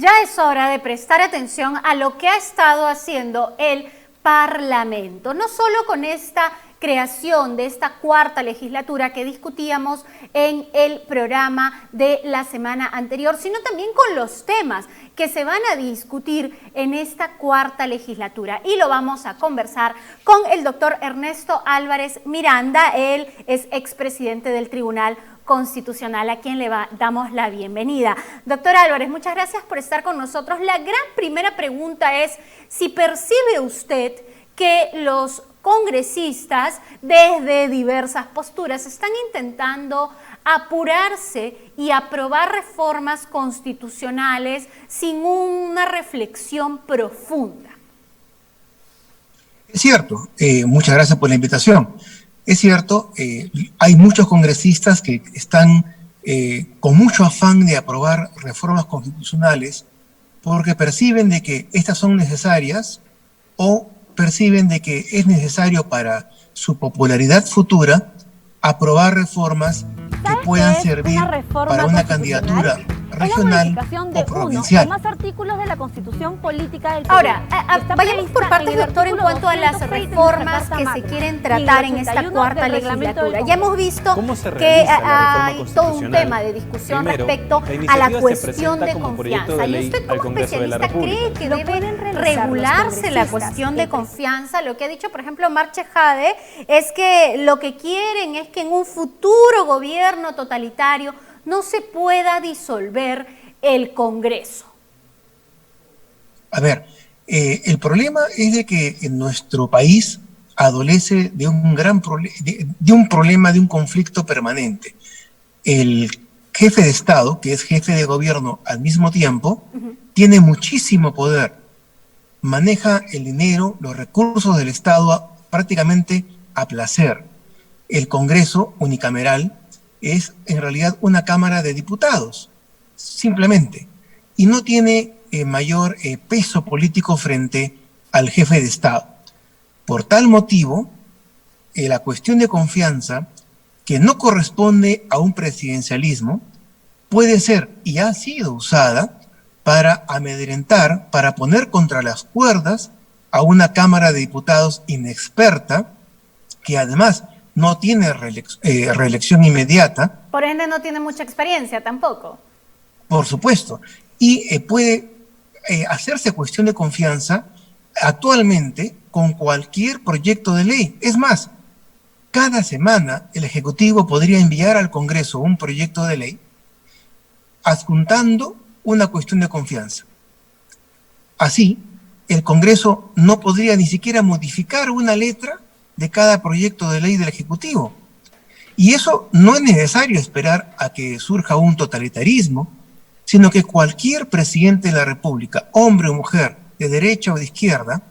ya es hora de prestar atención a lo que ha estado haciendo el Parlamento, no solo con esta creación de esta cuarta legislatura que discutíamos en el programa de la semana anterior, sino también con los temas que se van a discutir en esta cuarta legislatura. Y lo vamos a conversar con el doctor Ernesto Álvarez Miranda. Él es expresidente del Tribunal Constitucional, a quien le damos la bienvenida. Doctor Álvarez, muchas gracias por estar con nosotros. La gran primera pregunta es si percibe usted que los congresistas desde diversas posturas están intentando apurarse y aprobar reformas constitucionales sin una reflexión profunda. Es cierto, muchas gracias por la invitación. Es cierto, hay muchos congresistas que están con mucho afán de aprobar reformas constitucionales porque perciben de que estas son necesarias o perciben de que es necesario para su popularidad futura aprobar reformas que puedan servir para una candidatura regional o provincial. Más artículos de la Constitución Política del Perú. Ahora, vayamos por partes, doctor, en cuanto a las reformas que se quieren tratar en esta cuarta legislatura. Ya hemos visto que hay todo un tema de discusión respecto a la cuestión de confianza. ¿Y usted como especialista cree que debe regularse la cuestión de confianza? Lo que ha dicho, por ejemplo, Marche Jade, es que lo que quieren es que en un futuro gobierno totalitario no se pueda disolver el Congreso. A ver, el problema es de que en nuestro país adolece de un problema, de un conflicto permanente. El jefe de Estado, que es jefe de gobierno al mismo tiempo, tiene muchísimo poder. Maneja el dinero, los recursos del Estado prácticamente a placer. El Congreso unicameral es en realidad una Cámara de Diputados, simplemente, y no tiene mayor peso político frente al jefe de Estado. Por tal motivo, la cuestión de confianza, que no corresponde a un presidencialismo, puede ser y ha sido usada para amedrentar, para poner contra las cuerdas a una Cámara de Diputados inexperta, que además no tiene reelección inmediata. Por ende no tiene mucha experiencia tampoco. Por supuesto. Y puede hacerse cuestión de confianza actualmente con cualquier proyecto de ley. Es más, cada semana el Ejecutivo podría enviar al Congreso un proyecto de ley adjuntando una cuestión de confianza. Así, el Congreso no podría ni siquiera modificar una letra de cada proyecto de ley del Ejecutivo. Y eso no es necesario esperar a que surja un totalitarismo, sino que cualquier presidente de la República, hombre o mujer, de derecha o de izquierda,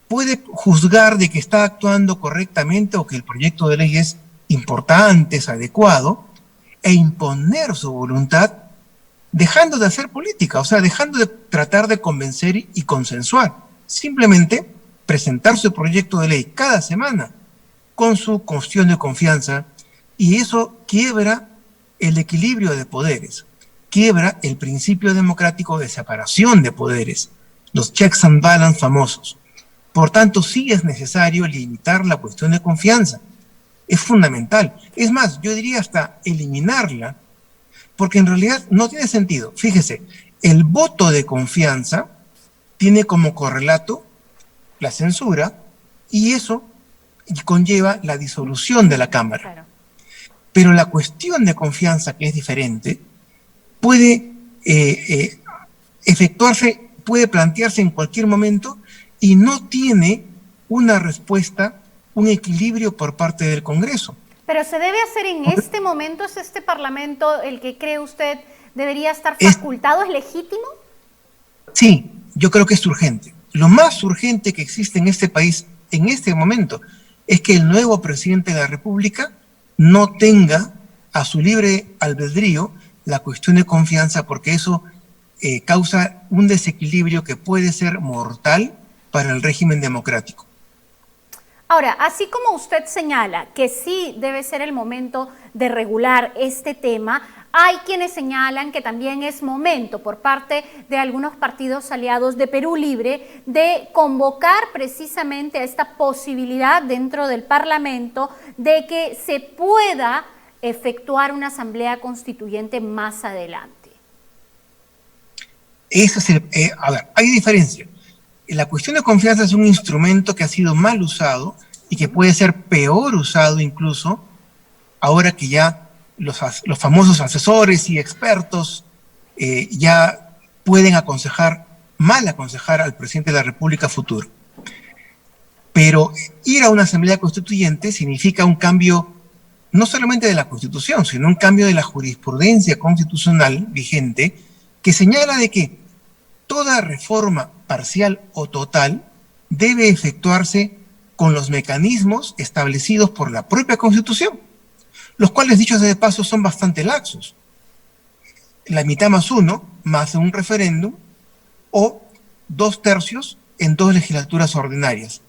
puede juzgar de que está actuando correctamente o que el proyecto de ley es importante, es adecuado, e imponer su voluntad dejando de hacer política, o sea, dejando de tratar de convencer y consensuar. Simplemente presentar su proyecto de ley cada semana con su cuestión de confianza, y eso quiebra el equilibrio de poderes, quiebra el principio democrático de separación de poderes, los checks and balance famosos. Por tanto, sí es necesario limitar la cuestión de confianza. Es fundamental. Es más, yo diría hasta eliminarla, porque en realidad no tiene sentido. Fíjese, el voto de confianza tiene como correlato la censura, y eso conlleva la disolución de la Cámara. Claro. Pero la cuestión de confianza, que es diferente, puede efectuarse, puede plantearse en cualquier momento y no tiene una respuesta, un equilibrio por parte del Congreso. Pero se debe hacer en este momento. ¿Es este Parlamento el que cree usted debería estar facultado? ¿Es legítimo? Sí, yo creo que es urgente. Lo más urgente que existe en este país en este momento es que el nuevo presidente de la República no tenga a su libre albedrío la cuestión de confianza, porque eso causa un desequilibrio que puede ser mortal para el régimen democrático. Ahora, así como usted señala que sí debe ser el momento de regular este tema, hay quienes señalan que también es momento por parte de algunos partidos aliados de Perú Libre de convocar precisamente a esta posibilidad dentro del Parlamento de que se pueda efectuar una asamblea constituyente más adelante. A ver, hay diferencia. La cuestión de confianza es un instrumento que ha sido mal usado y que puede ser peor usado incluso ahora que ya los famosos asesores y expertos ya pueden mal aconsejar al presidente de la República futuro. Pero ir a una asamblea constituyente significa un cambio no solamente de la Constitución, sino un cambio de la jurisprudencia constitucional vigente que señala de que toda reforma parcial o total debe efectuarse con los mecanismos establecidos por la propia Constitución, los cuales, dicho sea de paso, son bastante laxos. La mitad más uno, más un referéndum, o 2/3 en 2 legislaturas ordinarias.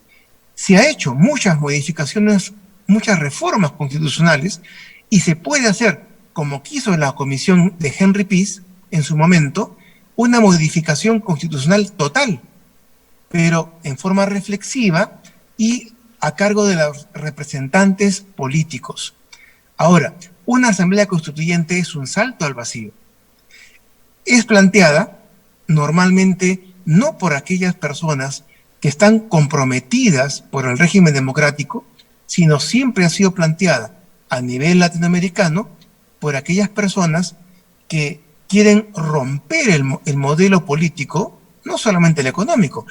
Se ha hecho muchas modificaciones, muchas reformas constitucionales, y se puede hacer, como quiso la comisión de Henry Pease en su momento, una modificación constitucional total, pero en forma reflexiva y a cargo de los representantes políticos. Ahora, una asamblea constituyente es un salto al vacío. Es planteada normalmente no por aquellas personas que están comprometidas por el régimen democrático, sino siempre ha sido planteada a nivel latinoamericano por aquellas personas que quieren romper el modelo político, no solamente el económico,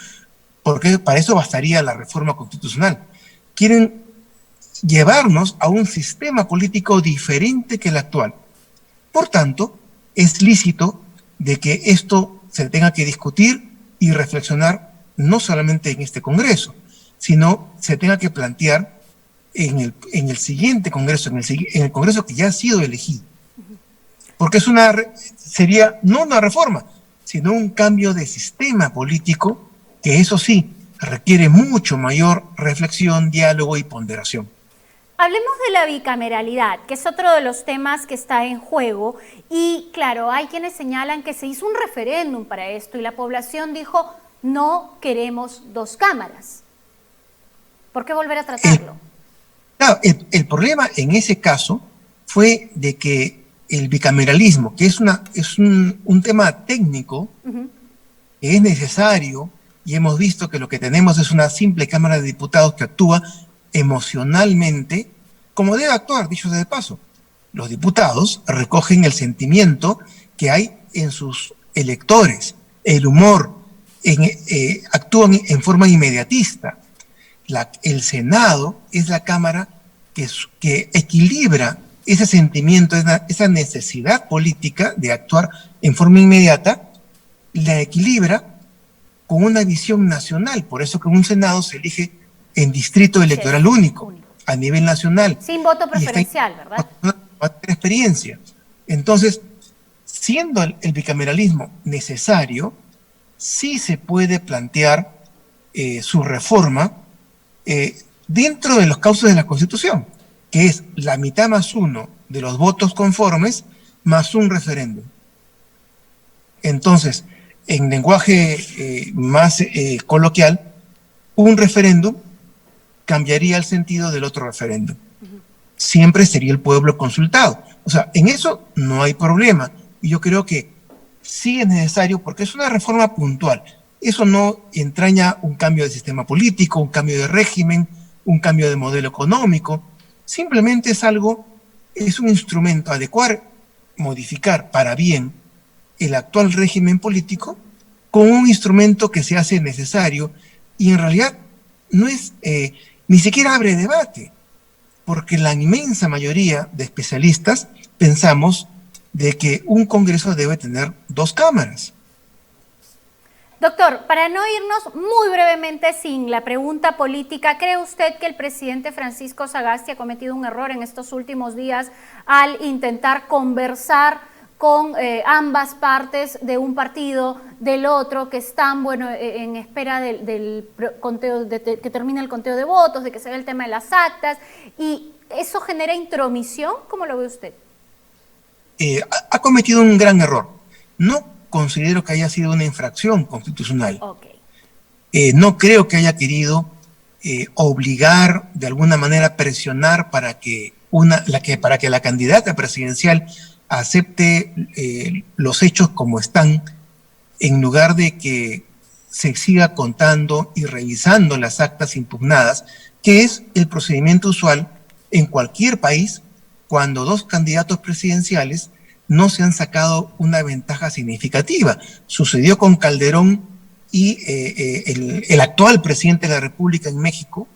porque para eso bastaría la reforma constitucional. Quieren llevarnos a un sistema político diferente que el actual. Por tanto, es lícito de que esto se tenga que discutir y reflexionar no solamente en este Congreso, sino se tenga que plantear en el siguiente Congreso, en el Congreso que ya ha sido elegido. Porque sería no una reforma, sino un cambio de sistema político que eso sí requiere mucho mayor reflexión, diálogo y ponderación. Hablemos de la bicameralidad, que es otro de los temas que está en juego. Y claro, hay quienes señalan que se hizo un referéndum para esto y la población dijo, no queremos 2 cámaras. ¿Por qué volver a tratarlo? El problema en ese caso fue de que el bicameralismo, que es un tema técnico, que es necesario, y hemos visto que lo que tenemos es una simple Cámara de Diputados que actúa emocionalmente, como debe actuar, dicho sea de paso. Los diputados recogen el sentimiento que hay en sus electores, el humor, actúan en forma inmediatista. El Senado es la Cámara que equilibra ese sentimiento, esa necesidad política de actuar en forma inmediata, la equilibra con una visión nacional. Por eso que un Senado se elige en distrito electoral único, a nivel nacional. Sin voto preferencial, ¿verdad? Va a tener experiencia. Entonces, siendo el bicameralismo necesario, sí se puede plantear su reforma dentro de los cauces de la Constitución, que es la mitad más uno de los votos conformes más un referéndum. Entonces, en lenguaje más coloquial, un referéndum cambiaría el sentido del otro referéndum. Siempre sería el pueblo consultado. O sea, en eso no hay problema. Y yo creo que sí es necesario porque es una reforma puntual. Eso no entraña un cambio de sistema político, un cambio de régimen, un cambio de modelo económico. Simplemente es un instrumento adecuar, modificar para bien el actual régimen político con un instrumento que se hace necesario y en realidad no es, ni siquiera abre debate, porque la inmensa mayoría de especialistas pensamos de que un Congreso debe tener 2 cámaras. Doctor, para no irnos muy brevemente sin la pregunta política, ¿cree usted que el presidente Francisco Sagasti ha cometido un error en estos últimos días al intentar conversar con ambas partes de un partido, del otro, que están, bueno, en espera del conteo, de que termine el conteo de votos, de que se vea el tema de las actas, y eso genera intromisión. ¿Cómo lo ve usted? Ha cometido un gran error. No considero que haya sido una infracción constitucional. Okay. No creo que haya querido obligar, de alguna manera presionar para que la candidata presidencial acepte los hechos como están, en lugar de que se siga contando y revisando las actas impugnadas, que es el procedimiento usual en cualquier país cuando dos candidatos presidenciales no se han sacado una ventaja significativa. Sucedió con Calderón y el actual presidente de la República en México,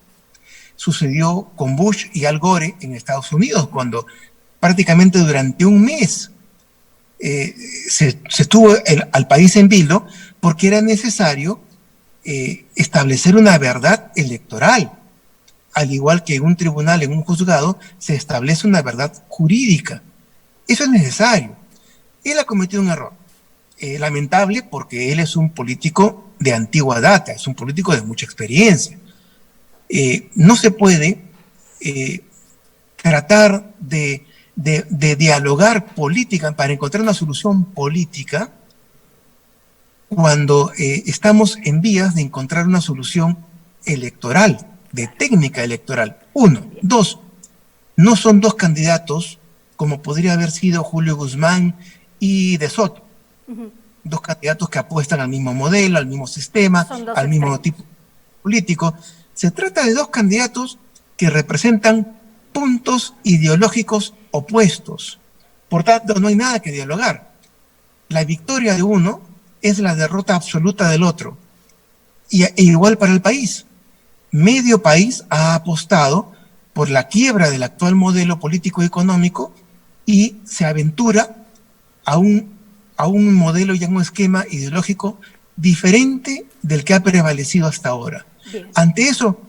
sucedió con Bush y Al Gore en Estados Unidos, cuando prácticamente durante un mes se estuvo al país en vilo, porque era necesario establecer una verdad electoral. Al igual que en un tribunal, en un juzgado, se establece una verdad jurídica. Eso es necesario. Él ha cometido un error. Lamentable, porque él es un político de antigua data, es un político de mucha experiencia. No se puede tratar de dialogar política para encontrar una solución política cuando estamos en vías de encontrar una solución electoral, de técnica electoral. 1. 2. No son dos candidatos como podría haber sido Julio Guzmán y De Soto. Dos candidatos que apuestan al mismo modelo, al mismo sistema, al mismo tipo político. Se trata de dos candidatos que representan puntos ideológicos opuestos. Por tanto, no hay nada que dialogar. La victoria de uno es la derrota absoluta del otro. E igual para el país. Medio país ha apostado por la quiebra del actual modelo político y económico y se aventura a un modelo y a un esquema ideológico diferente del que ha prevalecido hasta ahora. Bien. Ante eso,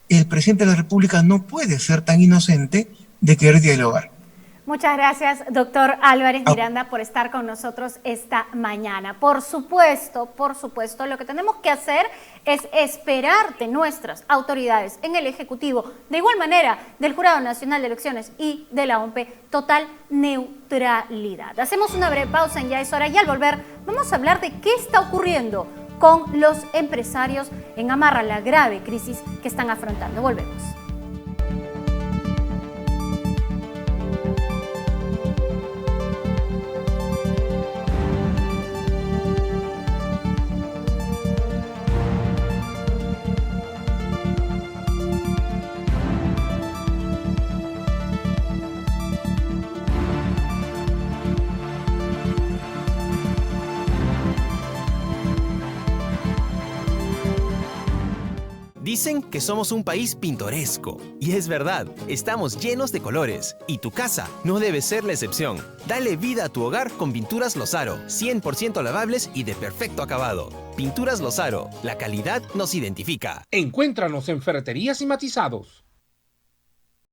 el presidente de la República no puede ser tan inocente de querer dialogar. Muchas gracias, doctor Álvarez Miranda, por estar con nosotros esta mañana. Por supuesto, lo que tenemos que hacer es esperar de nuestras autoridades en el Ejecutivo, de igual manera del Jurado Nacional de Elecciones y de la OMP, total neutralidad. Hacemos una breve pausa en Ya es Hora y al volver vamos a hablar de qué está ocurriendo con los empresarios en Amarra, la grave crisis que están afrontando. Volvemos. Dicen que somos un país pintoresco. Y es verdad, estamos llenos de colores. Y tu casa no debe ser la excepción. Dale vida a tu hogar con Pinturas Lozaro, 100% lavables y de perfecto acabado. Pinturas Lozaro, la calidad nos identifica. Encuéntranos en Ferreterías y Matizados.